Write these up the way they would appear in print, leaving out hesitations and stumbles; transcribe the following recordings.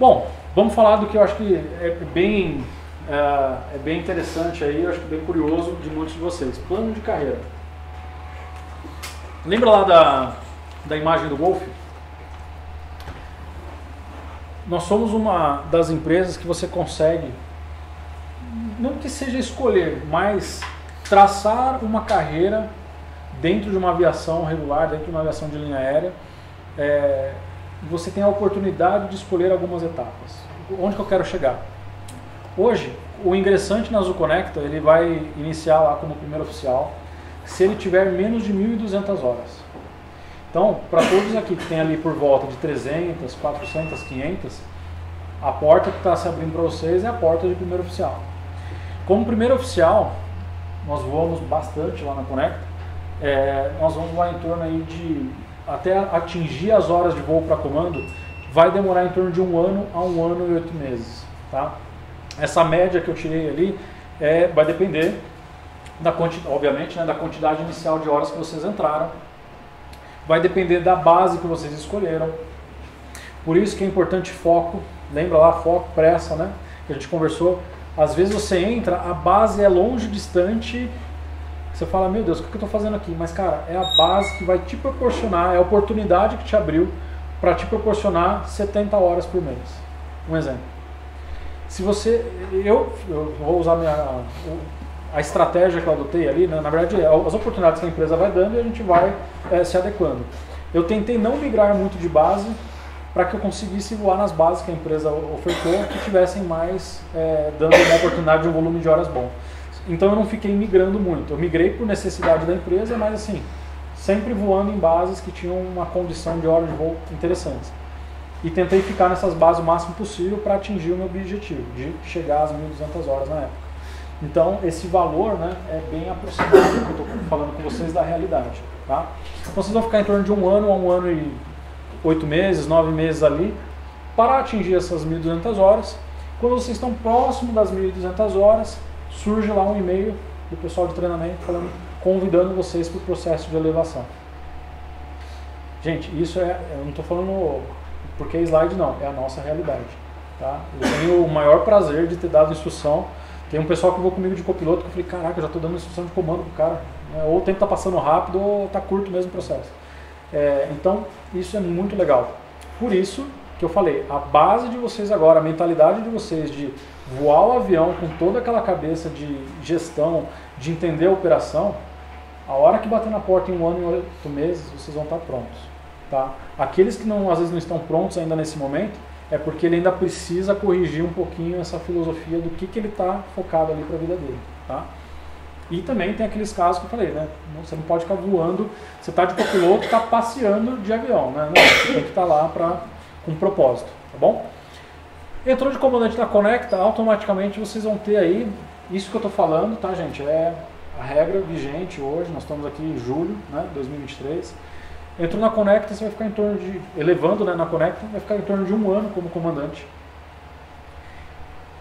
Bom, vamos falar do que eu acho que é bem interessante aí, eu acho que bem curioso de muitos de vocês. Plano de carreira. Lembra lá da imagem do golfe? Nós somos uma das empresas que você consegue, não que seja escolher, mas traçar uma carreira dentro de uma aviação regular, dentro de uma aviação de linha aérea. Você tem a oportunidade de escolher algumas etapas. Onde que eu quero chegar? Hoje, o ingressante na Azul Conecta, ele vai iniciar lá como primeiro oficial, se ele tiver menos de 1.200 horas. Então, para todos aqui que tem ali por volta de 300, 400, 500, a porta que está se abrindo para vocês é a porta de primeiro oficial. Como primeiro oficial, nós voamos bastante lá na Conecta, nós vamos lá em torno aí de, até atingir as horas de voo para comando, vai demorar em torno de 1 ano a 1 ano e 8 meses. Tá? Essa média que eu tirei ali vai depender, obviamente, da quantidade inicial de horas que vocês entraram, vai depender da base que vocês escolheram. Por isso que é importante foco, lembra lá, foco, pressa, né? Que a gente conversou. Às vezes você entra, a base é longe, distante, você fala, meu Deus, o que eu estou fazendo aqui? Mas cara, é a base que vai te proporcionar, é a oportunidade que te abriu para te proporcionar 70 horas por mês. Um exemplo. Se você, eu vou usar a estratégia que eu adotei ali, né? Na verdade, as oportunidades que a empresa vai dando e a gente vai se adequando. Eu tentei não migrar muito de base para que eu conseguisse voar nas bases que a empresa ofertou, que tivessem mais, dando uma oportunidade de um volume de horas bom. Então eu não fiquei migrando muito. Eu migrei por necessidade da empresa, mas assim, sempre voando em bases que tinham uma condição de horas de voo interessantes. E tentei ficar nessas bases o máximo possível para atingir o meu objetivo, de chegar às 1.200 horas na época. Então, esse valor, né, é bem aproximado do que eu estou falando com vocês da realidade. Tá? Então, vocês vão ficar em torno de 1 ano a 1 ano e 8 meses, 9 meses ali, para atingir essas 1.200 horas. Quando vocês estão próximo das 1.200 horas, surge lá um e-mail do pessoal de treinamento convidando vocês para o processo de elevação. Gente, isso eu não estou falando porque é slide não, é a nossa realidade. Tá? Eu tenho o maior prazer de ter dado instrução. Tem um pessoal que voa comigo de copiloto que eu falei, caraca, eu já estou dando instrução de comando pro cara. Ou o tempo está passando rápido ou está curto mesmo o processo. Então, isso é muito legal. Por isso que eu falei, a base de vocês agora, a mentalidade de vocês de voar o avião com toda aquela cabeça de gestão, de entender a operação, a hora que bater na porta em 1 ano e 8 meses, vocês vão estar prontos. Tá? Aqueles que às vezes não estão prontos ainda nesse momento, é porque ele ainda precisa corrigir um pouquinho essa filosofia do que ele está focado ali para a vida dele. Tá? E também tem aqueles casos que eu falei, né? Você não pode ficar voando, você está de copiloto e está passeando de avião. Né? Não, você tem que estar lá com um propósito. Tá bom? Entrou de comandante na Conecta, automaticamente vocês vão ter aí, isso que eu estou falando, tá gente? É a regra vigente hoje, nós estamos aqui em julho, né, 2023. Entrou na Conecta, você vai ficar em torno de, elevando, né, na Conecta, vai ficar em torno de 1 ano como comandante.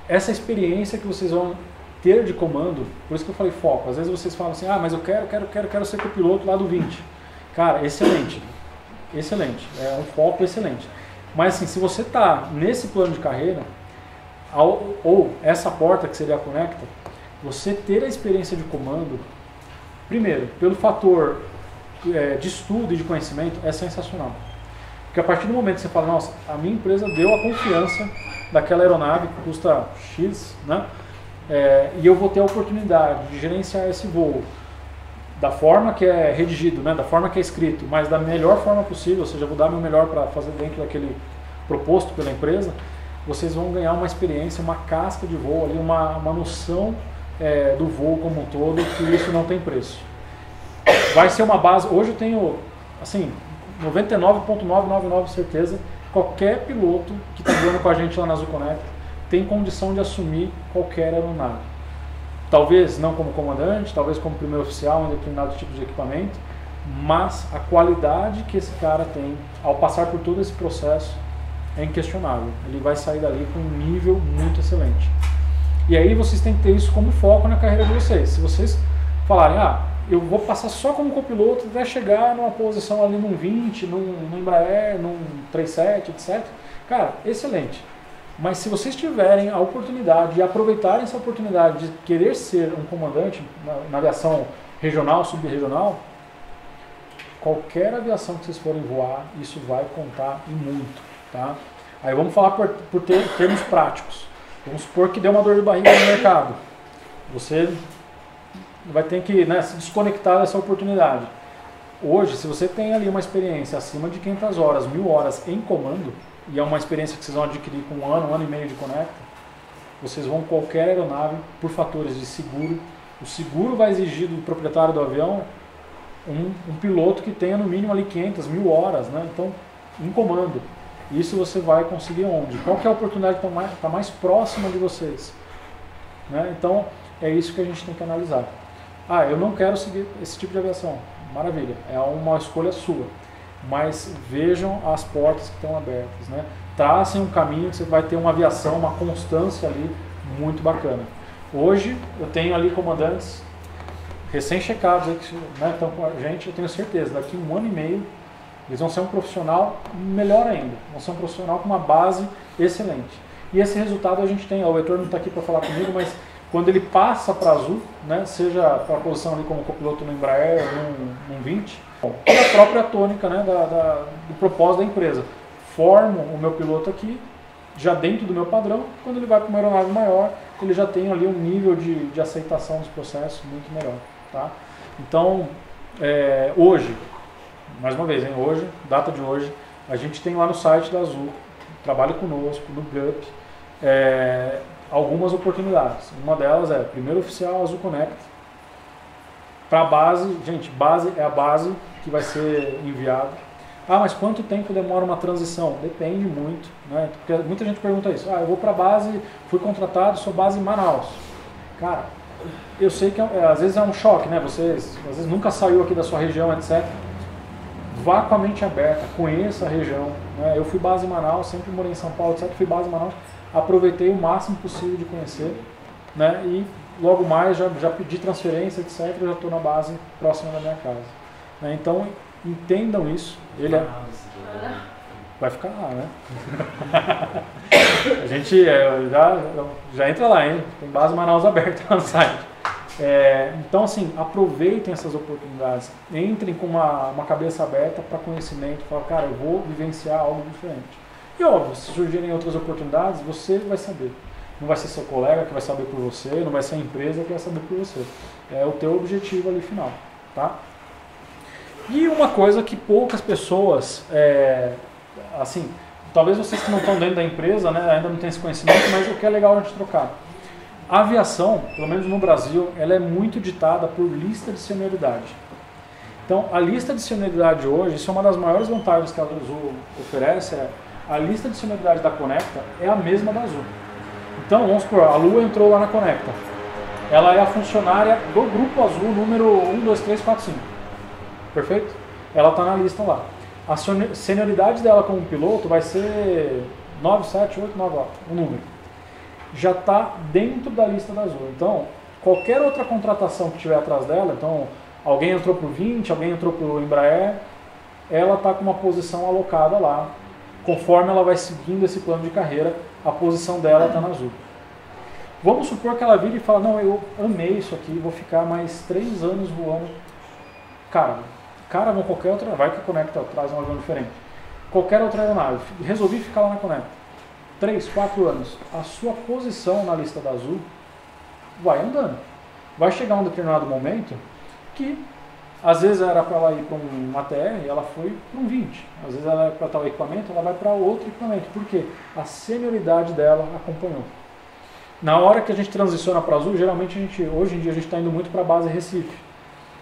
Essa experiência que vocês vão ter de comando, por isso que eu falei foco. Às vezes vocês falam assim, mas eu quero ser copiloto lá do 20. Cara, excelente, excelente, é um foco excelente. Mas assim, se você está nesse plano de carreira, ou essa porta que seria a Conecta, você ter a experiência de comando, primeiro, pelo fator de estudo e de conhecimento, é sensacional. Porque a partir do momento que você fala, nossa, a minha empresa deu a confiança daquela aeronave que custa X, né? E eu vou ter a oportunidade de gerenciar esse voo da forma que é redigido, né? Da forma que é escrito, mas da melhor forma possível, ou seja, vou dar meu melhor para fazer dentro daquele proposto pela empresa, vocês vão ganhar uma experiência, uma casca de voo, ali, uma noção do voo como um todo, que isso não tem preço. Vai ser uma base, hoje eu tenho, assim, 99,999 certeza, qualquer piloto que está voando com a gente lá na Azul Conecta tem condição de assumir qualquer aeronave. Talvez não como comandante, talvez como primeiro oficial em determinado tipo de equipamento, mas a qualidade que esse cara tem ao passar por todo esse processo é inquestionável. Ele vai sair dali com um nível muito excelente. E aí vocês têm que ter isso como foco na carreira de vocês. Se vocês falarem, eu vou passar só como copiloto até chegar numa posição ali num 20, num Embraer, num 37, etc. Cara, excelente. Mas se vocês tiverem a oportunidade e aproveitarem essa oportunidade de querer ser um comandante na aviação regional, subregional, qualquer aviação que vocês forem voar, isso vai contar e muito, tá? Aí vamos falar por termos práticos. Vamos supor que deu uma dor de barriga no mercado. Você vai ter que, né, se desconectar dessa oportunidade. Hoje, se você tem ali uma experiência acima de 500 horas, 1000 horas em comando, e é uma experiência que vocês vão adquirir com um ano e meio de Conecta, vocês vão qualquer aeronave por fatores de seguro. O seguro vai exigir do proprietário do avião um piloto que tenha no mínimo ali 500, 1000 horas, né? Então, em comando. Isso você vai conseguir onde? Qual que é a oportunidade que está mais próxima de vocês? Né? Então, é isso que a gente tem que analisar. Ah, eu não quero seguir esse tipo de aviação. Maravilha, é uma escolha sua. Mas vejam as portas que estão abertas. Né? Tracem um caminho que você vai ter uma aviação, uma constância ali muito bacana. Hoje, eu tenho ali comandantes recém-checados, né, estão com a gente, eu tenho certeza, daqui 1 ano e meio, eles vão ser um profissional melhor ainda, vão ser um profissional com uma base excelente. E esse resultado a gente tem, o Heitor não está aqui para falar comigo, mas quando ele passa para Azul, né, seja para a posição ali como copiloto no Embraer, num 20, é a própria tônica, né, do propósito da empresa. Formo o meu piloto aqui, já dentro do meu padrão, quando ele vai para uma aeronave maior, ele já tem ali um nível de aceitação dos processos muito melhor. Tá? Então, hoje, mais uma vez, hoje, data de hoje, a gente tem lá no site da Azul, trabalha conosco, no GUP, algumas oportunidades. Uma delas é, primeiro oficial Azul Conecta, para a base, gente, base é a base que vai ser enviada. Ah, mas quanto tempo demora uma transição? Depende muito, né? Porque muita gente pergunta isso. Ah, eu vou para a base, fui contratado, sou base em Manaus. Cara, eu sei que às vezes é um choque, né? Você às vezes nunca saiu aqui da sua região, etc. Vá com a mente aberta, conheça a região. Né? Eu fui base em Manaus, sempre morei em São Paulo, etc. Fui base em Manaus, aproveitei o máximo possível de conhecer, né? E logo mais já pedi transferência, etc. Já estou na base próxima da minha casa. Né? Então entendam isso. Ele vai ficar lá, né? A gente já entra lá, hein? Tem base Manaus aberta lá no site. Então, assim, aproveitem essas oportunidades. Entrem com uma cabeça aberta para conhecimento. Fala, cara, eu vou vivenciar algo diferente. E óbvio, se surgirem outras oportunidades, você vai saber. Não vai ser seu colega que vai saber por você, não vai ser a empresa que vai saber por você. É o teu objetivo ali final, tá? E uma coisa que poucas pessoas, assim, talvez vocês que não estão dentro da empresa, né, ainda não têm esse conhecimento, mas o que é legal a gente trocar. A aviação, pelo menos no Brasil, ela é muito ditada por lista de senioridade. Então, a lista de senioridade hoje, isso é uma das maiores vantagens que a Azul oferece, a lista de senioridade da Conecta é a mesma da Azul. Então, vamos supor, a Lu entrou lá na Conecta. Ela é a funcionária do Grupo Azul número 1, 2, 3, 4, 5. Perfeito? Ela está na lista lá. A senioridade dela como piloto vai ser 9, 7, 8, 9, o número. Já está dentro da lista da Azul. Então, qualquer outra contratação que tiver atrás dela, então, alguém entrou para o 20, alguém entrou para o Embraer, ela está com uma posição alocada lá. Conforme ela vai seguindo esse plano de carreira, a posição dela está na Azul. Vamos supor que ela vira e fala, não, eu amei isso aqui, vou ficar mais 3 anos voando. Cara, vão qualquer outra, vai que a Conecta traz um avião diferente. Qualquer outra aeronave, resolvi ficar lá na Conecta. 3, 4 anos. A sua posição na lista da Azul vai andando. Vai chegar um determinado momento que, às vezes era para ela ir para um ATR e ela foi para um 20. Às vezes ela é para tal equipamento, ela vai para outro equipamento. Por quê? A senioridade dela acompanhou. Na hora que a gente transiciona para Azul, geralmente hoje em dia a gente está indo muito para a base Recife.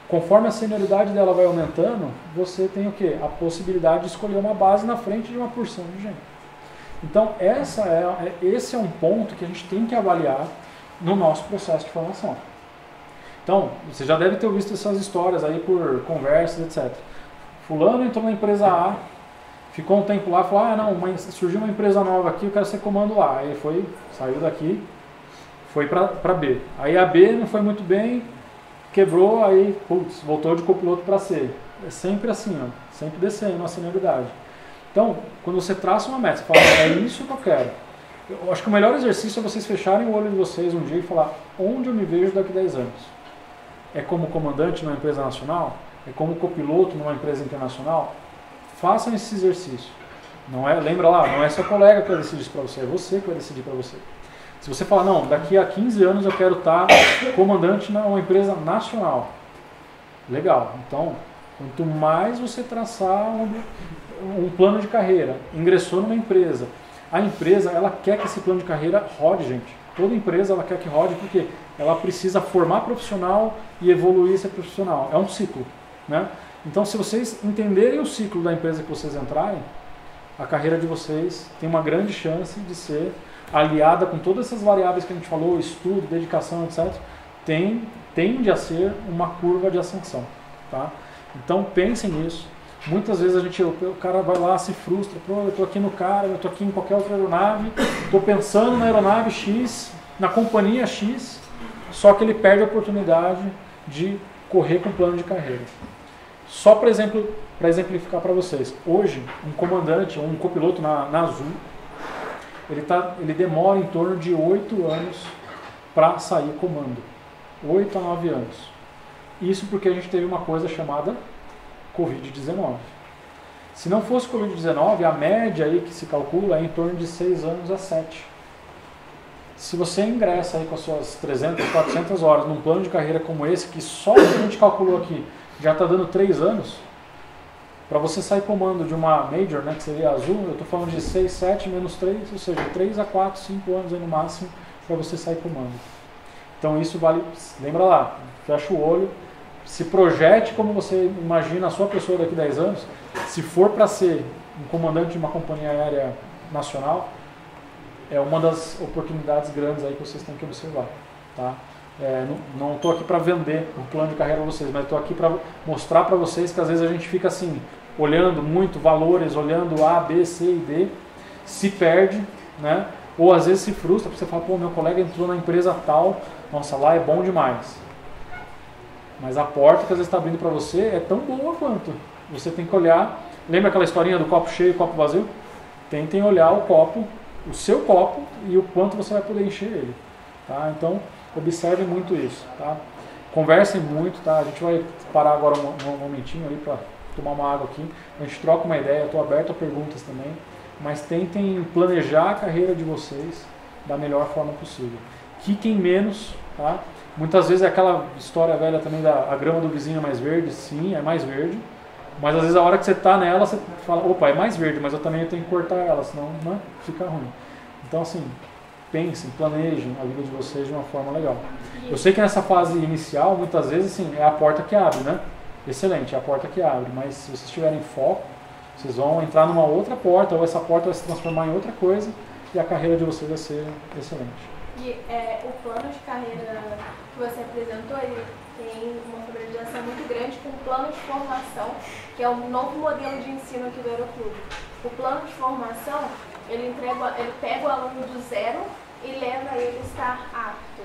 Conforme a senioridade dela vai aumentando, você tem o quê? A possibilidade de escolher uma base na frente de uma porção de gente. Então, esse é um ponto que a gente tem que avaliar no nosso processo de formação. Então, você já deve ter visto essas histórias aí por conversas, etc. Fulano entrou na empresa A, ficou um tempo lá, falou, não, mas surgiu uma empresa nova aqui, eu quero ser comando lá. Aí ele saiu daqui, foi para B. Aí a B não foi muito bem, quebrou, aí voltou de copiloto para C. É sempre assim, sempre descendo a senioridade. Então, quando você traça uma meta, você fala, é isso que eu quero. Eu acho que o melhor exercício é vocês fecharem o olho de vocês um dia e falar onde eu me vejo daqui a 10 anos. É como comandante numa empresa nacional? É como copiloto numa empresa internacional? Façam esse exercício. Não é, lembra lá, não é seu colega que vai decidir isso para você, é você que vai decidir para você. Se você falar, não, daqui a 15 anos eu quero estar comandante numa empresa nacional. Legal. Então, quanto mais você traçar um plano de carreira, ingressou numa empresa, a empresa, ela quer que esse plano de carreira rode, gente. Toda empresa, ela quer que rode porque ela precisa formar profissional e evoluir esse profissional. É um ciclo, né? Então, se vocês entenderem o ciclo da empresa que vocês entrarem, a carreira de vocês tem uma grande chance de ser aliada com todas essas variáveis que a gente falou, estudo, dedicação, etc., tende a ser uma curva de ascensão, tá? Então pensem nisso. Muitas vezes o cara vai lá, se frustra, pô, eu estou aqui no cara, eu estou aqui em qualquer outra aeronave, estou pensando na aeronave X, na companhia X, só que ele perde a oportunidade de correr com o plano de carreira. Só para exemplificar para vocês, hoje um comandante ou um copiloto na Azul, ele demora em torno de 8 anos para sair comando. 8 a 9 anos. Isso porque a gente teve uma coisa chamada Covid-19. Se não fosse Covid-19, a média aí que se calcula é em torno de 6 anos a 7. Se você ingressa aí com as suas 300, 400 horas num plano de carreira como esse, que só que a gente calculou aqui já está dando 3 anos, para você sair comando de uma Major, né, que seria azul, eu estou falando de 6, 7 menos 3, ou seja, 3 a 4, 5 anos aí no máximo para você sair comando. Então isso vale, lembra lá, fecha o olho, se projete como você imagina a sua pessoa daqui a 10 anos. Se for para ser um comandante de uma companhia aérea nacional, é uma das oportunidades grandes aí que vocês têm que observar, tá? Não estou aqui para vender o plano de carreira para vocês, mas estou aqui para mostrar para vocês que às vezes a gente fica assim, olhando muito valores, olhando A, B, C e D, se perde, né? Ou às vezes se frustra, porque você fala, pô, meu colega entrou na empresa tal, nossa, lá é bom demais. Mas a porta que às vezes está abrindo para você é tão boa quanto. Você tem que olhar, lembra aquela historinha do copo cheio e copo vazio? Tentem olhar o copo, o seu copo e o quanto você vai poder encher ele, tá? Então, observem muito isso, tá? Conversem muito, tá? A gente vai parar agora um momentinho ali para tomar uma água aqui. A gente troca uma ideia, eu estou aberto a perguntas também. Mas tentem planejar a carreira de vocês da melhor forma possível. Quiquem menos, tá? Muitas vezes é aquela história velha também a grama do vizinho é mais verde, sim, é mais verde. Mas às vezes a hora que você está nela, você fala, opa, é mais verde, mas eu também tenho que cortar ela, senão, né, fica ruim. Então assim, pensem, planejem a vida de vocês de uma forma legal. Eu sei que nessa fase inicial, muitas vezes, assim, é a porta que abre, né? Excelente, é a porta que abre, mas se vocês tiverem foco, vocês vão entrar numa outra porta, ou essa porta vai se transformar em outra coisa, e a carreira de vocês vai ser excelente. E o plano de carreira que você apresentou, ele tem uma sobreposição muito grande com o plano de formação, que é um novo modelo de ensino aqui do Aeroclube. O plano de formação, ele pega o aluno do zero e leva ele a estar apto.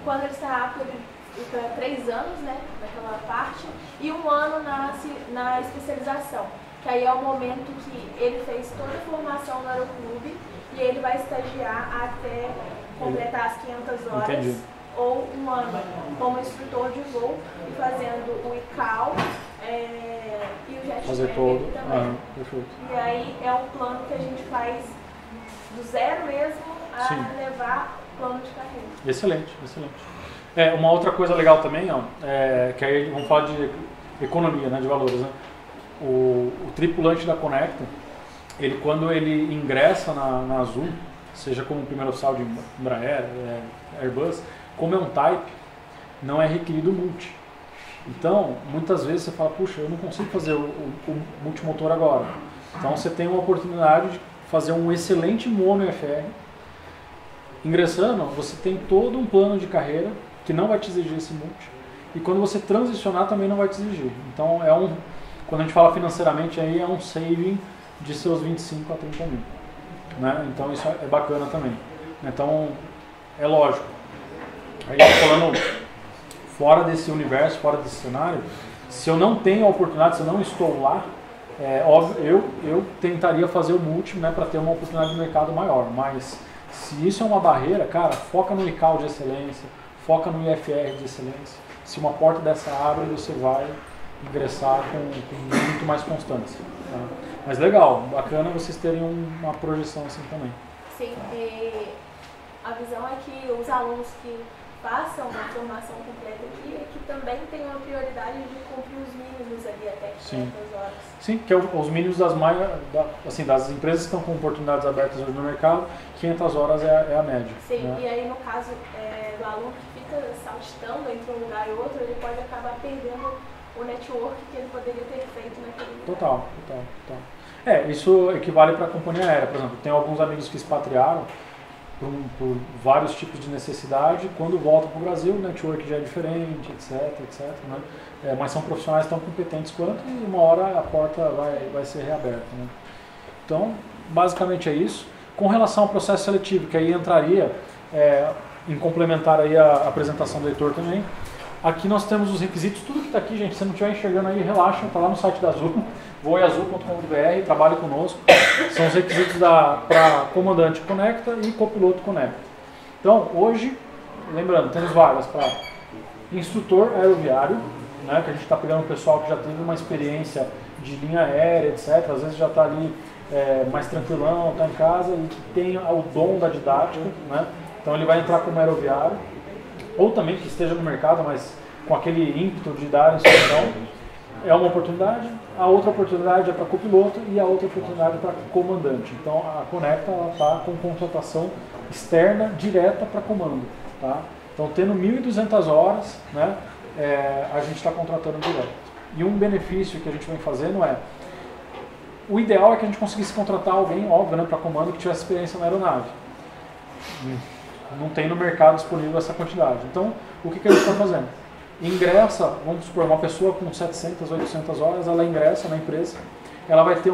Quando ele está apto, ele está 3 anos, né, naquela parte, e 1 ano na especialização, que aí é o momento que ele fez toda a formação no Aeroclube e ele vai estagiar até completar as 500 horas. Entendi. Ou 1 ano como instrutor de voo e fazendo o ICAO e o JetTrainer também. Perfeito. E aí é um plano que a gente faz do zero mesmo a levar o plano de carreira. Excelente, excelente. Uma outra coisa legal também, ó, que aí vamos falar de economia, né, de valores, né? O tripulante da Conecta, ele quando ele ingressa na Azul, seja como primeiro oficial de Embraer, Airbus, como é um type, não é requerido multi. Então, muitas vezes você fala, puxa, eu não consigo fazer o multimotor agora. Então você tem uma oportunidade de fazer um excelente mono FR. Ingressando, você tem todo um plano de carreira que não vai te exigir esse multi. E quando você transicionar também não vai te exigir. Então, quando a gente fala financeiramente, aí é um saving de seus 25 a 30 mil. Né? Então isso é bacana também. Então, é lógico. Aí falando fora desse universo, fora desse cenário, se eu não tenho a oportunidade, se eu não estou lá, óbvio, eu tentaria fazer o multi, né, para ter uma oportunidade de mercado maior. Mas Se isso é uma barreira, cara, foca no ICAO de excelência, foca no IFR de excelência. Se uma porta dessa abre, você vai ingressar com muito mais constância. Tá? Mas legal, bacana vocês terem uma projeção assim também. Sim, e a visão é que os alunos que façam uma formação completa aqui, que também tenham a prioridade de cumprir os mínimos ali até 500 horas. Sim, que é os mínimos das das empresas que estão com oportunidades abertas hoje no mercado, 500 horas é a média. Sim, né? E aí no caso do aluno que fica saltitando entre um lugar e outro, ele pode acabar perdendo o network que ele poderia ter feito naquele lugar. Total. Isso equivale para a companhia aérea, por exemplo. Tem alguns amigos que expatriaram por vários tipos de necessidade. Quando voltam para o Brasil, o network já é diferente, etc. Né? Mas são profissionais tão competentes quanto e uma hora a porta vai ser reaberta. Né? Então, basicamente é isso. Com relação ao processo seletivo, que aí entraria em complementar aí a apresentação do Heitor também, aqui nós temos os requisitos, tudo que está aqui, gente, se não estiver enxergando aí, relaxa, está lá no site da Azul, voiazul.com.br, trabalhe conosco. São os requisitos para comandante conecta e copiloto conecta. Então, hoje, lembrando, temos vagas para instrutor aeroviário, né, que a gente está pegando um pessoal que já teve uma experiência de linha aérea, etc. Às vezes já está ali mais tranquilão, está em casa e tem o dom da didática, né? Então ele vai entrar como aeroviário, ou também que esteja no mercado, mas com aquele ímpeto de dar instrução. É uma oportunidade, a outra oportunidade é para copiloto e a outra oportunidade é para comandante. Então a Conecta está com contratação externa direta para comando. Tá? Então tendo 1.200 horas, né, a gente está contratando direto. E um benefício que a gente vem fazendo o ideal é que a gente conseguisse contratar alguém, óbvio, né, para comando que tivesse experiência na aeronave. Não tem no mercado disponível essa quantidade. Então o que a gente está fazendo? Ingressa, vamos supor, uma pessoa com 700, 800 horas, ela ingressa na empresa, ela vai ter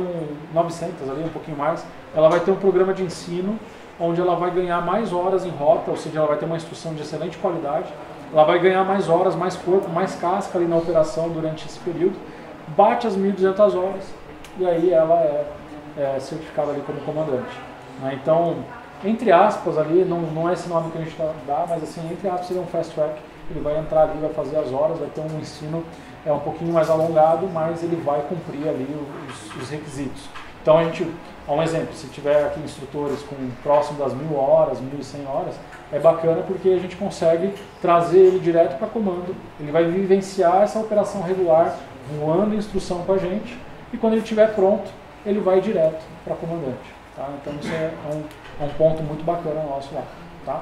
900 ali, um pouquinho mais, ela vai ter um programa de ensino onde ela vai ganhar mais horas em rota, ou seja, ela vai ter uma instrução de excelente qualidade, ela vai ganhar mais horas, mais corpo, mais casca ali na operação durante esse período, bate as 1.200 horas e aí ela é certificada ali como comandante. Né? Então, entre aspas ali, não é esse nome que a gente dá, mas assim, entre aspas seria um fast track. Ele vai entrar ali, vai fazer as horas, vai ter um ensino um pouquinho mais alongado, mas ele vai cumprir ali os requisitos. Então a gente, um exemplo, se tiver aqui instrutores com próximo das 1.000 horas, 1.100 horas, é bacana porque a gente consegue trazer ele direto para comando. Ele vai vivenciar essa operação regular, voando instrução com a gente, e quando ele estiver pronto, ele vai direto para comandante. Tá? Então isso é um ponto muito bacana nosso lá. Tá?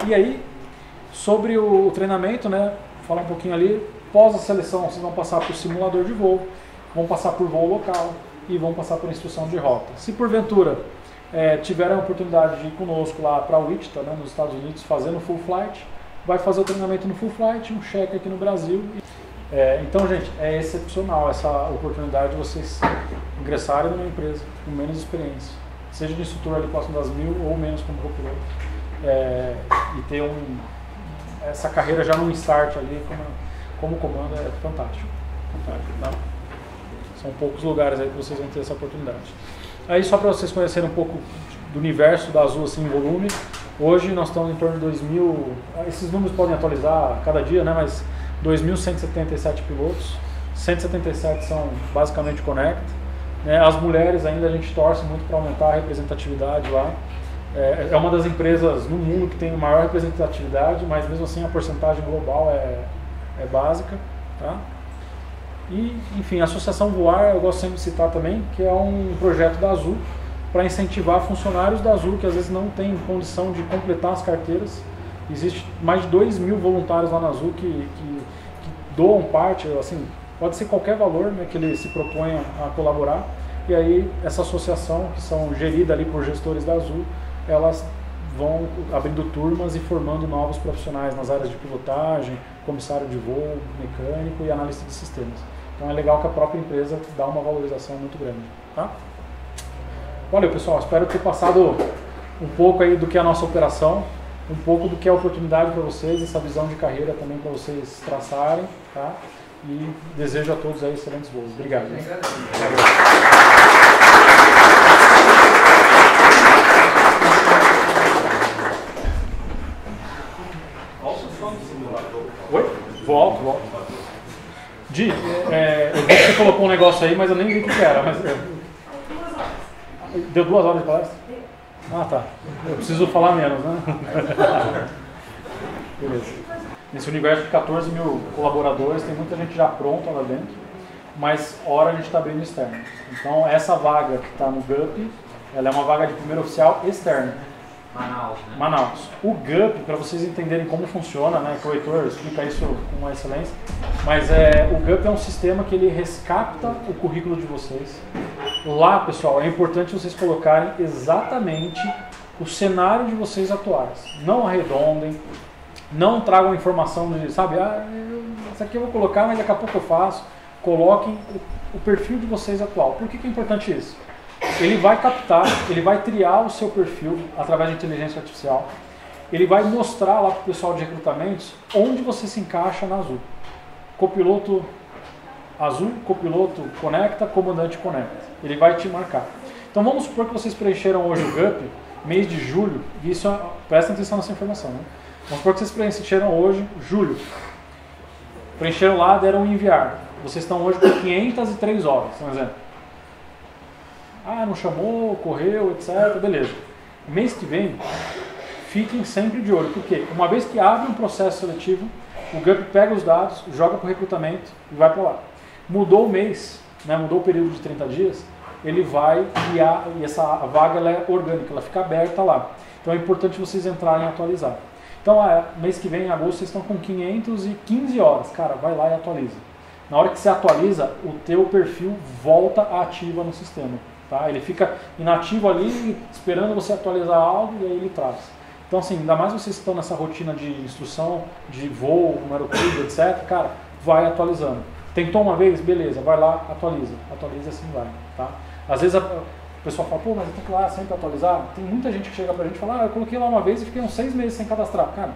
E aí, sobre o treinamento, né, falar um pouquinho ali, pós a seleção vocês vão passar por simulador de voo, vão passar por voo local e vão passar por instrução de rota. Se porventura tiverem a oportunidade de ir conosco lá para Wichita, né, nos Estados Unidos, fazendo full flight, vai fazer o treinamento no full flight, um check aqui no Brasil. Então, gente, é excepcional essa oportunidade de vocês ingressarem numa empresa com menos experiência, seja de instrutor ali próximo das 1.000 ou menos como copiloto, e ter essa carreira já no start ali como comando é fantástico. Tá? São poucos lugares aí que vocês vão ter essa oportunidade. Aí só para vocês conhecerem um pouco do universo da Azul assim, em volume, hoje nós estamos em torno de 2.000, esses números podem atualizar a cada dia, né, mas 2.177 pilotos, 177 são basicamente Connect. Né, as mulheres ainda a gente torce muito para aumentar a representatividade lá. É uma das empresas no mundo que tem maior representatividade, mas mesmo assim a porcentagem global é básica. Tá? E, enfim, a Associação Voar, eu gosto sempre de citar também, que é um projeto da Azul para incentivar funcionários da Azul que às vezes não têm condição de completar as carteiras. Existe mais de 2.000 voluntários lá na Azul que doam parte, assim, pode ser qualquer valor, né, que eles se proponham a colaborar. E aí essa associação, que são geridas ali por gestores da Azul, elas vão abrindo turmas e formando novos profissionais nas áreas de pilotagem, comissário de voo, mecânico e analista de sistemas. Então é legal que a própria empresa dá uma valorização muito grande. Tá? Valeu, pessoal, espero ter passado um pouco aí do que é a nossa operação, um pouco do que é a oportunidade para vocês, essa visão de carreira também para vocês traçarem. Tá? E desejo a todos aí excelentes voos. Obrigado. Hein? Volto. Di, eu vi que você colocou um negócio aí, mas eu nem vi o que era. Mas, deu 2 horas de palestra? Ah, tá. Eu preciso falar menos, né? Beleza. Nesse universo de 14 mil colaboradores, tem muita gente já pronta lá dentro, mas hora a gente está abrindo externo. Então, essa vaga que está no GUP, ela é uma vaga de primeiro oficial externo. Manaus, né? Manaus. O GUP, para vocês entenderem como funciona, né, que o Heitor explica isso com uma excelência, mas o GUP é um sistema que ele rescata o currículo de vocês. Lá, pessoal, é importante vocês colocarem exatamente o cenário de vocês atuais. Não arredondem, não tragam informação de, sabe, isso aqui eu vou colocar, mas daqui a pouco eu faço. Coloquem o perfil de vocês atual. Por que é importante isso? Ele vai captar, ele vai triar o seu perfil através de inteligência artificial. Ele vai mostrar lá para o pessoal de recrutamentos onde você se encaixa na Azul. Copiloto Azul, copiloto conecta, comandante conecta. Ele vai te marcar. Então vamos supor que vocês preencheram hoje o GUP, mês de julho, e isso, prestem atenção nessa informação, né? Vamos supor que vocês preencheram hoje, julho. Preencheram lá, deram enviar. Vocês estão hoje com 503 horas, por exemplo. Ah, não chamou, correu, etc. Beleza. Mês que vem, fiquem sempre de olho. Porque uma vez que abre um processo seletivo, o GUP pega os dados, joga para o recrutamento e vai para lá. Mudou o mês, né, mudou o período de 30 dias, ele vai criar, e essa vaga ela é orgânica, ela fica aberta lá. Então é importante vocês entrarem e atualizar. Então, mês que vem, em agosto, vocês estão com 515 horas. Cara, vai lá e atualiza. Na hora que você atualiza, o teu perfil volta ativa no sistema. Tá? Ele fica inativo ali, esperando você atualizar algo e aí ele traz. Então, assim, ainda mais vocês que estão nessa rotina de instrução, de voo, no aeroclube, etc. Cara, vai atualizando. Tentou uma vez? Beleza, vai lá, atualiza. Atualiza assim vai. Tá? Às vezes o pessoal fala, pô, mas eu tenho que ir lá sempre atualizar. Tem muita gente que chega pra gente e fala, eu coloquei lá uma vez e fiquei uns 6 meses sem cadastrar. Cara,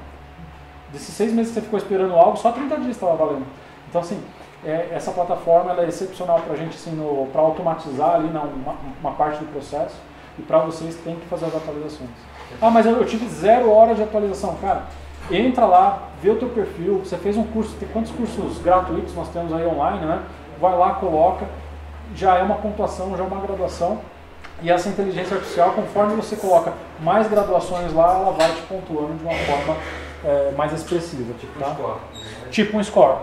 desses 6 meses que você ficou esperando algo, só 30 dias estava valendo. Então, assim, essa plataforma ela é excepcional pra gente, assim, para automatizar ali uma parte do processo e para vocês tem que fazer as atualizações. Ah, mas eu tive 0 horas de atualização. Cara, entra lá, vê o teu perfil, você fez um curso, tem quantos cursos gratuitos nós temos aí online, né? Vai lá, coloca, já é uma pontuação, já é uma graduação. E essa inteligência artificial, conforme você coloca mais graduações lá, ela vai te pontuando de uma forma mais expressiva. Tá? Tipo um score.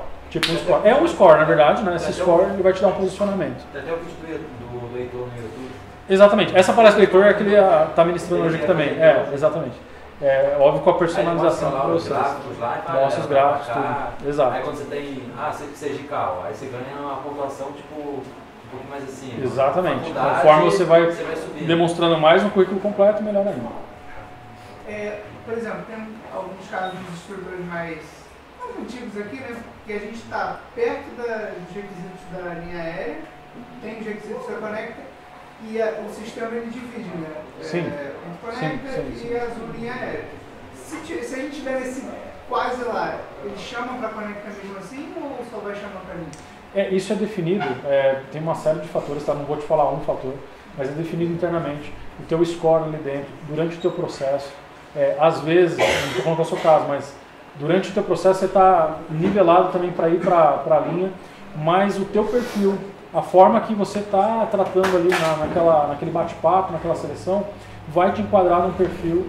É um score, na verdade, né? Esse score ele vai te dar um posicionamento. Tem até o vídeo do Heitor no YouTube. Exatamente. Essa palestra do Heitor é que ele está ministrando hoje aqui também. Exatamente. Óbvio com a personalização para vocês. Mostra os gráficos, tudo. Exato. Aí quando você tem, CGCAL, aí você ganha uma pontuação tipo um pouco mais assim. Exatamente. Conforme você vai demonstrando mais no currículo completo, melhor ainda. Por exemplo, tem alguns casos de instrutores mais antigos aqui, né? Que a gente está perto dos requisitos da linha aérea, tem os requisitos da Conecta e o sistema ele divide, né? Sim. Conecta e Azul linha aérea. Se a gente tiver nesse quase lá, eles chamam para Conecta mesmo assim ou só vai chamar para mim? Isso é definido, tem uma série de fatores, tá? Não vou te falar um fator, mas é definido internamente. O teu score ali dentro, durante o teu processo, às vezes, não estou falando que é o seu caso, mas durante o teu processo você está nivelado também para ir para a linha, mas o teu perfil, a forma que você está tratando ali naquele bate-papo, naquela seleção, vai te enquadrar num perfil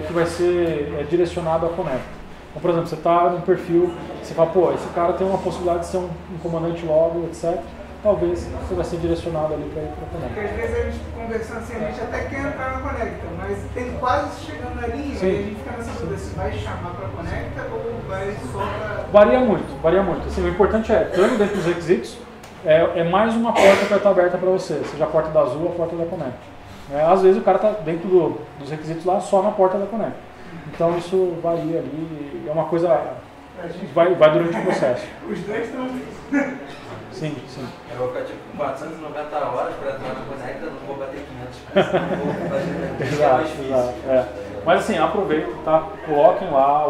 que vai ser direcionado à Conecta. Então, por exemplo, você está num perfil, você fala, pô, esse cara tem uma possibilidade de ser um comandante logo, etc. Talvez você vai ser direcionado ali para ir para a Conecta. Porque às vezes a gente conversando assim, a gente até quer entrar na Conecta, mas tem quase chegando na linha, e a gente fica nessa dúvida se vai chamar para a Conecta ou vai só para... Varia muito. Assim, o importante estando dentro dos requisitos, é mais uma porta que vai estar aberta para você, seja a porta da Azul ou a porta da Conecta. Às vezes o cara está dentro dos requisitos lá só na porta da Conecta. Então isso varia ali, é uma coisa vai durante o processo. Os dois estão... Sim. Eu vou ficar tipo 490 horas para entrar na Conecta, não vou bater 500. Exato. Mas assim, aproveitem, tá? Coloquem lá,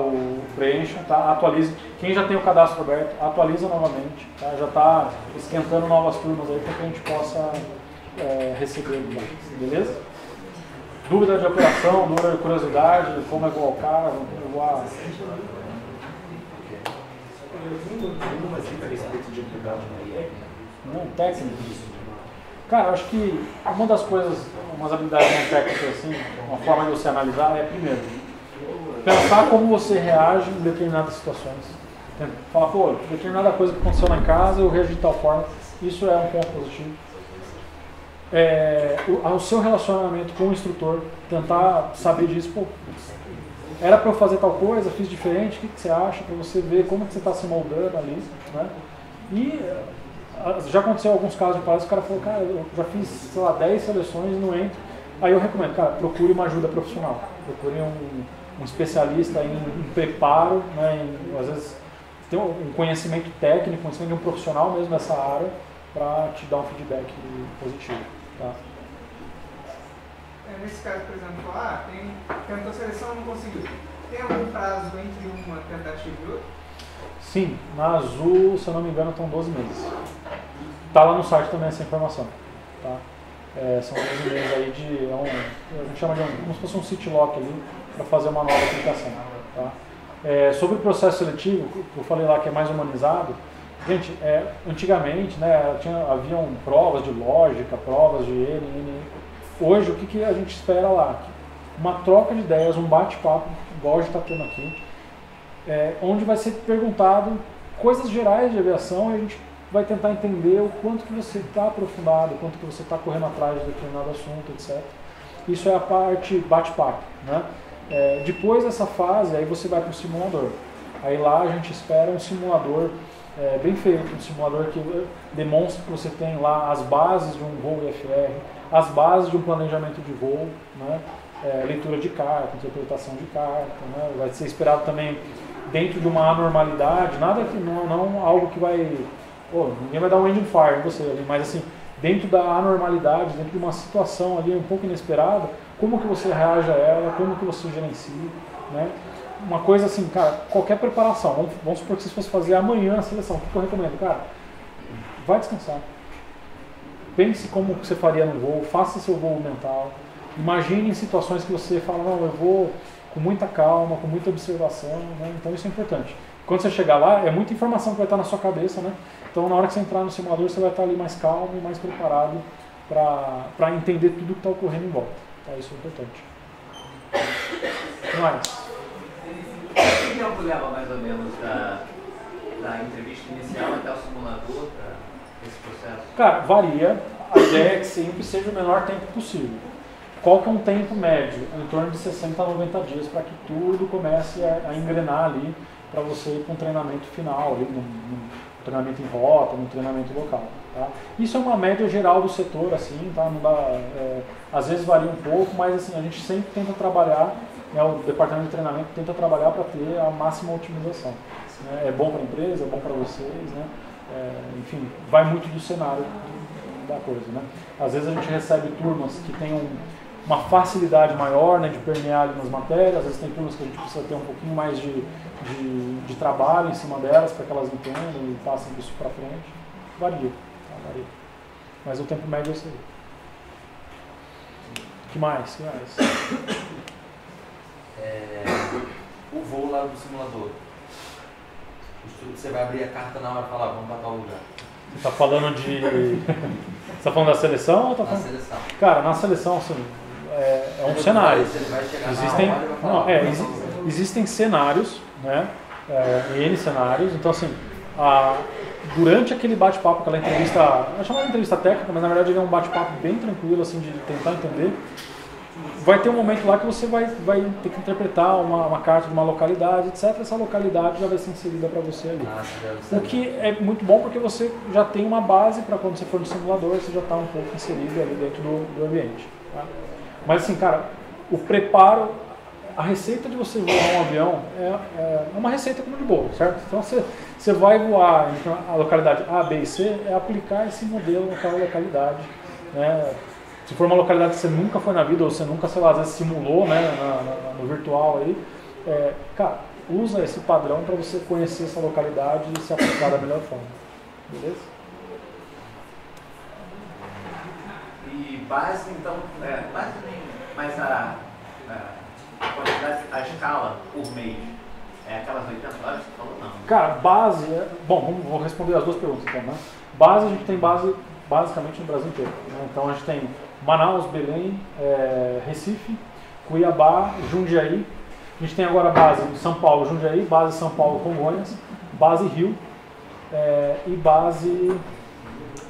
preencham, tá? Atualizem. Quem já tem o cadastro aberto, atualiza novamente, tá? Já está esquentando novas turmas aí para que a gente possa receber, beleza? Dúvida de operação, dúvida de curiosidade, como é colocar, Não técnico. Cara, eu acho que uma das coisas, umas habilidades não técnicas, assim, uma forma de você analisar é, primeiro, pensar como você reage em determinadas situações. Falar, pô, determinada coisa que aconteceu lá em casa, eu reagi de tal forma. Isso é um ponto positivo. O seu relacionamento com o instrutor, tentar saber disso, pô, era para eu fazer tal coisa, fiz diferente, o que você acha, para você ver como que você está se moldando ali, né? E já aconteceu alguns casos de palestra, o cara falou, cara, eu já fiz, sei lá, 10 seleções e não entro. Aí eu recomendo, cara, procure uma ajuda profissional, procure um especialista em preparo, né, às vezes tem um conhecimento técnico, um conhecimento de um profissional mesmo nessa área, para te dar um feedback positivo. Tá? Nesse caso, por exemplo, tentou seleção, não conseguiu. Tem algum prazo entre uma tentativa e outra? Sim, na Azul, se eu não me engano, estão 12 meses. Está lá no site também essa informação. Tá? São 12 meses aí a gente chama de como se fosse um city lock ali, para fazer uma nova aplicação. Tá? Sobre o processo seletivo, eu falei lá que é mais humanizado. Gente, antigamente, né, haviam provas de lógica, provas de N. Hoje, o que a gente espera lá? Uma troca de ideias, um bate-papo, igual a gente está tendo aqui, onde vai ser perguntado coisas gerais de aviação e a gente vai tentar entender o quanto que você está aprofundado, o quanto que você está correndo atrás de determinado assunto, etc. Isso é a parte bate-papo, né? Depois dessa fase, aí você vai para o simulador. Aí lá a gente espera um simulador bem feito, um simulador que demonstra que você tem lá as bases de um voo IFR, as bases de um planejamento de voo, né? Leitura de carta, interpretação de carta, né? Vai ser esperado também dentro de uma anormalidade, nada que não algo que vai, ninguém vai dar um engine fire em você ali, mas assim, dentro da anormalidade, dentro de uma situação ali um pouco inesperada, como que você reage a ela, como que você gerencia, né? Uma coisa assim, cara, qualquer preparação, vamos supor que você fosse fazer amanhã a seleção, o que eu recomendo? Cara, vai descansar. Pense como você faria no voo, faça seu voo mental, imagine situações que você fala, não, eu vou com muita calma, com muita observação, né? Então isso é importante. Quando você chegar lá, é muita informação que vai estar na sua cabeça, né? Então na hora que você entrar no simulador, você vai estar ali mais calmo e mais preparado para entender tudo que está ocorrendo em volta. Tá? Isso é importante. Mais. Quanto tempo leva mais ou menos da entrevista inicial até o simulador para esse processo? Cara, varia. A ideia é que sempre seja o menor tempo possível. Qual que é um tempo médio? Em torno de 60 a 90 dias para que tudo comece a engrenar ali para você ir para um treinamento final, ali, num treinamento em rota, num treinamento local. Tá? Isso é uma média geral do setor, assim, tá? Não dá, às vezes varia um pouco, mas assim, a gente sempre tenta trabalhar, né, o departamento de treinamento tenta trabalhar para ter a máxima otimização. Né? É bom para a empresa, é bom para vocês, né? Enfim, vai muito do cenário da coisa. Né? Às vezes a gente recebe turmas que têm uma facilidade maior, né, de permear ali nas matérias, às vezes tem turmas que a gente precisa ter um pouquinho mais de trabalho em cima delas para que elas entendam e passem isso para frente. Varia, tá? Varia. Mas o tempo médio é esse aí. O que mais? O voo lá do simulador. Você vai abrir a carta na hora e falar, vamos para tal lugar. Você está falando de... Você está falando da seleção ou está falando... Na seleção. Cara, na seleção, assim, é um cenário. Existem cenários, né? N cenários. Então, assim, durante aquele bate-papo, aquela entrevista, é chamada de entrevista técnica, mas na verdade ele é um bate-papo bem tranquilo, assim, de tentar entender. Vai ter um momento lá que você vai ter que interpretar uma carta de uma localidade, etc. Essa localidade já vai ser inserida para você ali. O que é muito bom porque você já tem uma base para quando você for no simulador, você já está um pouco inserido ali dentro do ambiente. Tá? Mas assim, cara, o preparo, a receita de você voar um avião é uma receita como de bolo, certo? Então você vai voar entre a localidade A, B e C, é aplicar esse modelo naquela localidade, né? Se for uma localidade que você nunca foi na vida, ou você nunca, sei lá, às vezes simulou, né, no virtual aí, cara, usa esse padrão para você conhecer essa localidade e se aplicar da melhor forma. Beleza? E base, então, base nem, mas a quantidade, a escala por mês É aquelas 80 horas que você falou, não. Cara, base, bom, vou responder as duas perguntas então, né? Base, a gente tem base basicamente no Brasil inteiro, né? Então a gente tem Manaus, Belém, Recife, Cuiabá, Jundiaí. A gente tem agora base em São Paulo, Jundiaí, base São Paulo, Congonhas, base Rio e base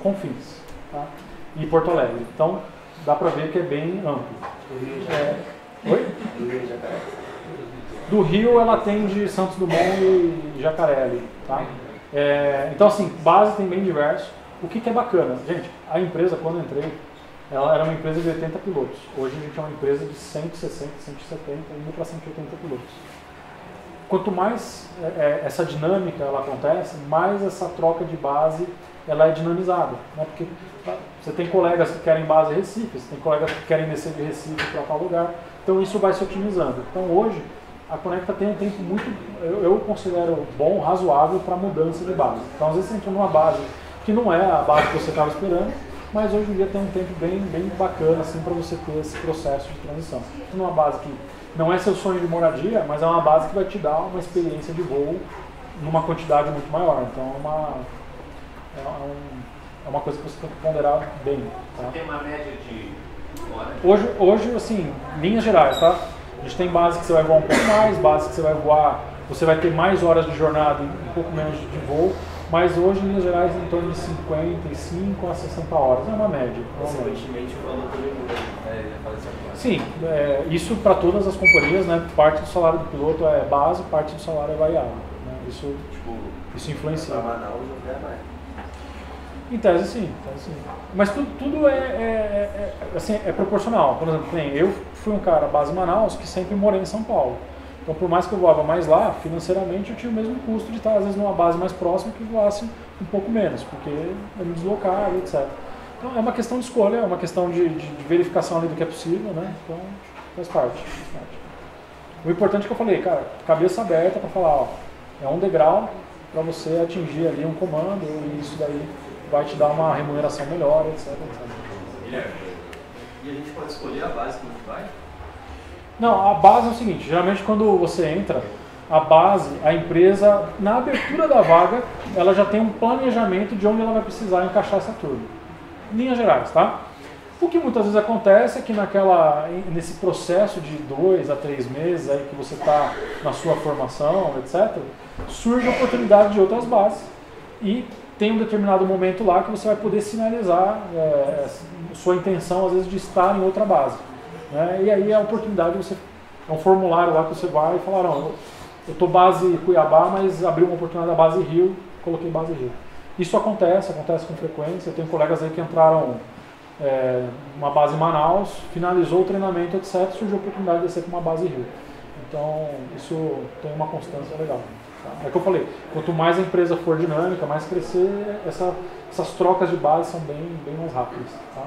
Confins, tá? E Porto Alegre. Então dá pra ver que é bem amplo. Oi? Do Rio ela atende Santos Dumont e Jacaré ali, tá? Então assim, base tem bem diverso. O que é bacana? Gente, a empresa, quando eu entrei, ela era uma empresa de 80 pilotos. Hoje a gente é uma empresa de 160, 170, indo para 180 pilotos. Quanto mais essa dinâmica ela acontece, mais essa troca de base ela é dinamizada, né? Porque você tem colegas que querem base em Recife, você tem colegas que querem descer de Recife para tal lugar, então isso vai se otimizando. Então hoje a Conecta tem um tempo muito, eu considero bom, razoável para mudança de base. Então às vezes você entra numa base que não é a base que você estava esperando, mas hoje em dia tem um tempo bem bacana assim, para você ter esse processo de transição. Então, uma base que não é seu sonho de moradia, mas é uma base que vai te dar uma experiência de voo numa quantidade muito maior. Então é uma coisa que você tem que ponderar bem. Tá? Tem uma média de horas? Hoje, assim, linhas gerais, tá? A gente tem base que você vai voar um pouco mais, base que você vai voar, você vai ter mais horas de jornada e um pouco menos de voo. Mas hoje, em linhas gerais, em torno de 55 a 60 horas. É uma média. Consequentemente, o valor também muda. Sim, isso para todas as companhias, né? Parte do salário do piloto é base, parte do salário é variável. Né? Isso influencia. Para Manaus não quer mais. Em tese, sim. Mas tudo assim, é proporcional. Por exemplo, eu fui um cara base em Manaus que sempre morei em São Paulo. Então, por mais que eu voava mais lá, financeiramente eu tinha o mesmo custo de estar, às vezes, numa base mais próxima que voasse um pouco menos, porque eu me deslocava, etc. Então, é uma questão de escolha, é uma questão de verificação ali do que é possível, né? Então, faz parte. O importante é que eu falei, cara, cabeça aberta para falar, ó, é um degrau para você atingir ali um comando e isso daí vai te dar uma remuneração melhor, etc. Guilherme, e a gente pode escolher a base que a gente vai? Não, a base é o seguinte, geralmente quando você entra, a base, a empresa, na abertura da vaga, ela já tem um planejamento de onde ela vai precisar encaixar essa turma. Em linhas gerais, tá? O que muitas vezes acontece é que nesse processo de 2 a 3 meses aí que você está na sua formação, etc., surge a oportunidade de outras bases e tem um determinado momento lá que você vai poder sinalizar sua intenção, às vezes, de estar em outra base. Né? E aí é a oportunidade de você. É um formulário lá que você vai e falar, não, eu estou base Cuiabá, mas abriu uma oportunidade da base Rio, coloquei base Rio. Isso acontece com frequência. Eu tenho colegas aí que entraram numa base em Manaus, finalizou o treinamento, etc., surgiu a oportunidade de descer para uma base Rio. Então, isso tem uma constância legal. Tá? É o que eu falei, quanto mais a empresa for dinâmica, mais crescer, essas trocas de base são bem mais rápidas. Tá?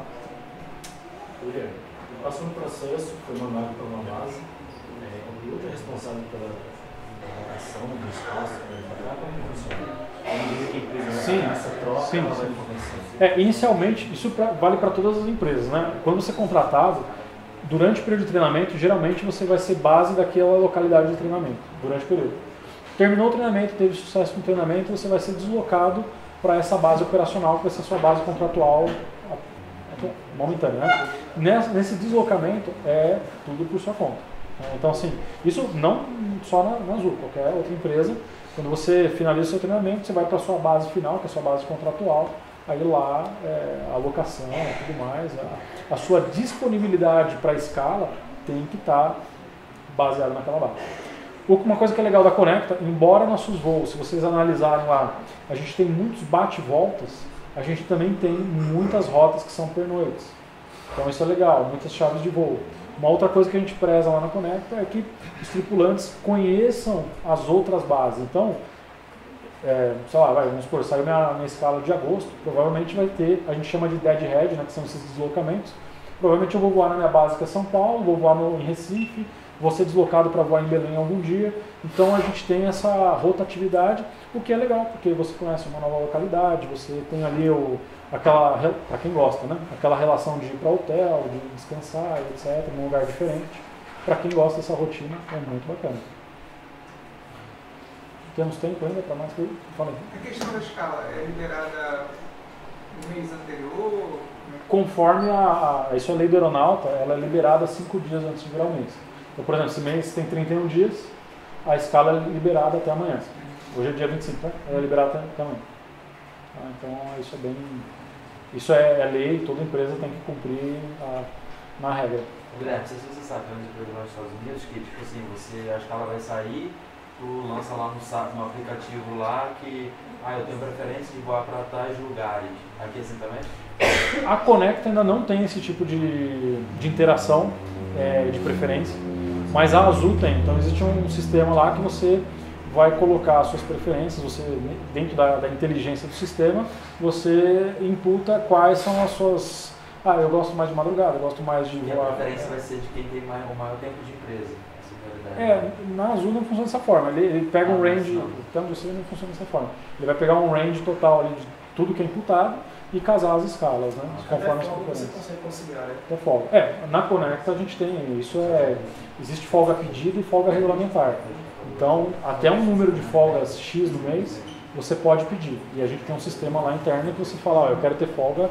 No próximo processo, foi mandado para uma base, o piloto é responsável pela locação do espaço para ele trabalhar, como funciona? À medida que a empresa essa troca, ela vai conversando. Inicialmente, isso vale para todas as empresas. Né? Quando você é contratado, durante o período de treinamento, geralmente você vai ser base daquela localidade de treinamento, durante o período. Terminou o treinamento, teve sucesso no treinamento, você vai ser deslocado para essa base operacional, que vai ser a sua base contratual momentânea. Né? Nesse deslocamento é tudo por sua conta. Então, assim, isso não só na Azul, qualquer outra empresa, quando você finaliza o seu treinamento, você vai para a sua base final, que é a sua base contratual, aí lá a alocação e tudo mais, a sua disponibilidade para a escala tem que estar baseada naquela base. Uma coisa que é legal da Conecta, embora nossos voos, se vocês analisarem lá, a gente tem muitos bate-voltas, a gente também tem muitas rotas que são pernoites. Então isso é legal, muitas chaves de voo. Uma outra coisa que a gente preza lá na Conecta é que os tripulantes conheçam as outras bases. Então, sei lá, vamos supor, saiu minha escala de agosto, provavelmente vai ter, a gente chama de deadhead, né, que são esses deslocamentos. Provavelmente eu vou voar na minha base que é São Paulo, vou voar em Recife, vou ser deslocado para voar em Belém algum dia. Então a gente tem essa rotatividade, o que é legal, porque você conhece uma nova localidade, você tem ali para quem gosta, né? Aquela relação de ir para hotel, de descansar, etc., num lugar diferente. Para quem gosta dessa rotina, é muito bacana. temos tempo ainda para mais que fala aí. A questão da escala é liberada no mês anterior? Conforme isso é a lei do aeronauta, ela é liberada 5 dias antes de virar o mês. Então, por exemplo, esse mês tem 31 dias, a escala é liberada até amanhã. Hoje é dia 25, né? Ela é liberada até amanhã. Então, isso é bem... Isso é lei, toda empresa tem que cumprir na regra. Guilherme, não sei se você sabe, tem um programa nos Estados Unidos que, tipo assim, a escala vai sair, tu lança lá no aplicativo lá que eu tenho preferência de voar para tais lugares. Aqui é assim também? A Conecta ainda não tem esse tipo de interação de preferência, mas a Azul tem. Então existe um sistema lá que você vai colocar as suas preferências, você dentro da inteligência do sistema, você imputa quais são as suas... eu gosto mais de madrugada, eu gosto mais de voar... E a preferência vai ser de quem tem o maior tempo de empresa. Na Azul não funciona dessa forma. Ele pega um range, então você não funciona dessa forma. Ele vai pegar um range total ali de tudo que é imputado e casar as escalas, né? Conforme as preferências. Você consegue conciliar, né? Até folga. Na Conecta a gente tem isso, existe folga pedida e folga regulamentar. Então, até um número de folgas X no mês, você pode pedir. E a gente tem um sistema lá interno que você fala, eu quero ter folga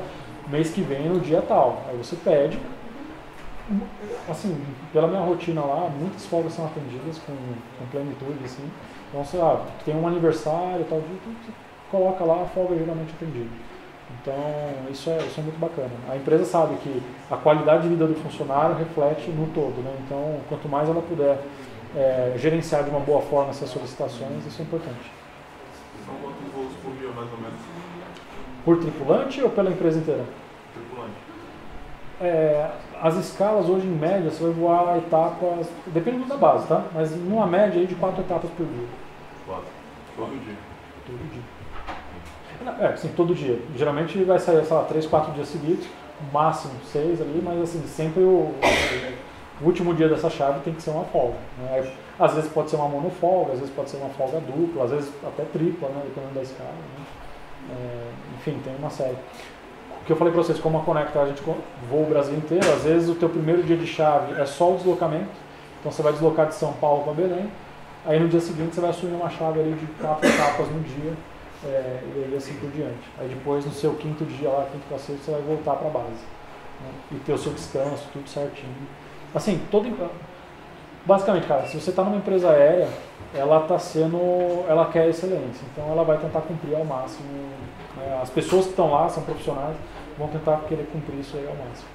mês que vem no dia tal. Aí você pede. Assim, pela minha rotina lá, muitas folgas são atendidas com plenitude, assim. Então, sei lá, tem um aniversário, tal dia, você coloca lá a folga geralmente atendida. Então, isso é muito bacana. A empresa sabe que a qualidade de vida do funcionário reflete no todo, né? Então, quanto mais ela puder gerenciar de uma boa forma essas solicitações, isso é importante. São quantos voos por dia, mais ou menos? Por tripulante ou pela empresa inteira? Tripulante. As escalas hoje, em média, você vai voar etapas, depende da base, tá? Mas numa média aí de 4 etapas por dia. 4. Todo dia. Todo dia. Sim, todo dia. Geralmente vai sair, sei lá, 3, 4 dias seguidos, máximo 6 ali, mas assim, sempre o último dia dessa chave tem que ser uma folga, né? Às vezes pode ser uma monofolga, às vezes pode ser uma folga dupla, às vezes até tripla, né? Dependendo da escala, né? Enfim, tem uma série. O que eu falei para vocês, como a Conecta a gente voa o Brasil inteiro, às vezes o teu primeiro dia de chave é só o deslocamento, então você vai deslocar de São Paulo para Belém, aí no dia seguinte você vai assumir uma chave ali de 4 etapas no dia, e aí assim por diante. Aí depois no seu quinto dia lá, quinto para sexto, você vai voltar para a base, né? E ter o seu descanso, tudo certinho. Assim, basicamente, cara, se você está numa empresa aérea, ela quer excelência, então ela vai tentar cumprir ao máximo. As pessoas que estão lá, são profissionais, vão tentar querer cumprir isso aí ao máximo.